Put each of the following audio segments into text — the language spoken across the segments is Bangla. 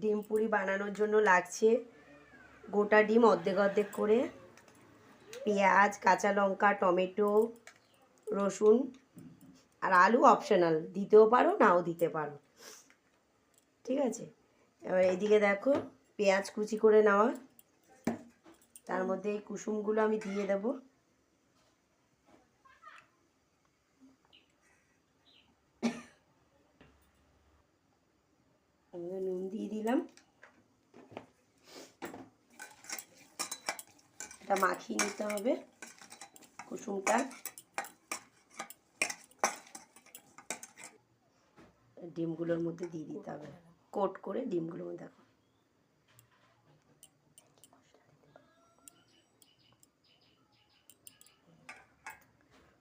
ডিম পুরি বানানোর জন্য লাগছে গোটা ডিম অর্ধেক অর্ধেক করে, পেঁয়াজ, কাঁচা লঙ্কা, টমেটো, রসুন আর আলু অপশনাল, দিতেও পারো নাও দিতে পারো, ঠিক আছে। এবার এইদিকে দেখো পেঁয়াজ কুচি করে নেওয়া, তার মধ্যে এই কুসুমগুলো আমি দিয়ে দেবো। নুন দিয়ে দিলাম, এটা মাখিয়ে নিতে হবে কুসুমটা। ডিমগুলোর মধ্যে দিয়ে দিতে হবে, কোট করে ডিমগুলোর মধ্যে। দেখো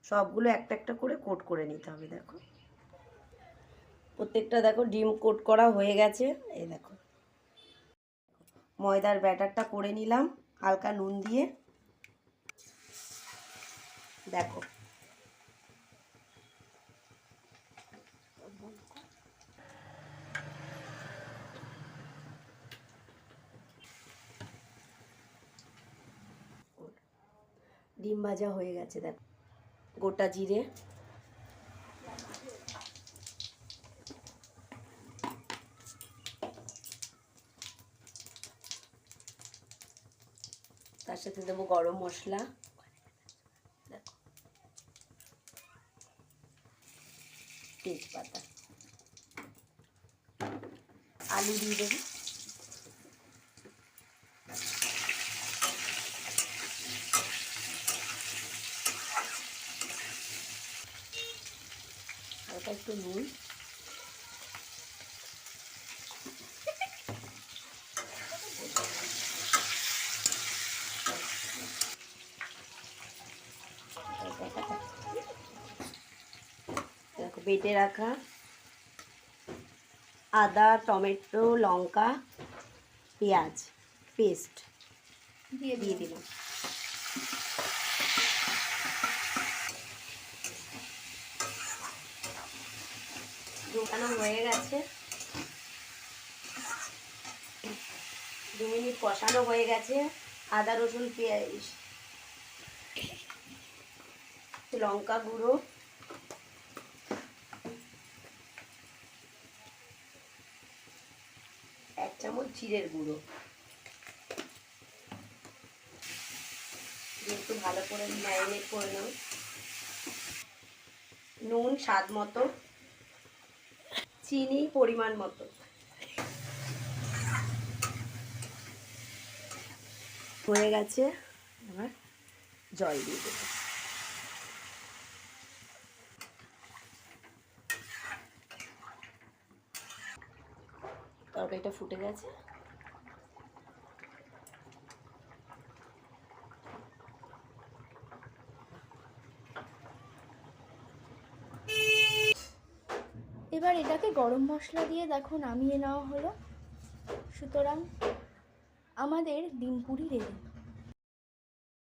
সবগুলো একটা একটা করে কোট করে নিতে হবে। দেখো প্রত্যেকটা দেখো ডিম কোট করা হয়ে গেছে। এই দেখো ময়দার ব্যাটারটা করে নিলাম হালকা নুন দিয়ে। দেখো ডিম ভাজা হয়ে গেছে। দেখো গোটা জিরে, তার সাথে দেবো গরম মশলা, তেজপাতা, আলু দিয়ে দেবো, হালকা একটু নুন, দেখো বেটে রাখা আদা, টমেটো, লঙ্কা, পেঁয়াজ পেস্ট দিয়ে দিলাম। ঢোকানো হয়ে গেছে, 2 মিনিট কষানো হয়ে গেছে। আদা রসুন পেঁয়াজ, লঙ্কা গুঁড়ো, 1 চামচ জিরের গুঁড়ো দিয়ে একটু ভালো করে ম্যারিনেট করে নেব। নুন স্বাদ মতো, চিনি পরিমাণ মতো। হয়ে গেছে, এবার জল দিয়ে দেব। তরকারিটা ফুটে গেছে। এবার এটাকে গরম মশলা দিয়ে দেখো নামিয়ে নেওয়া হলো। সুতরাং আমাদের ডিম পুরি রেডি।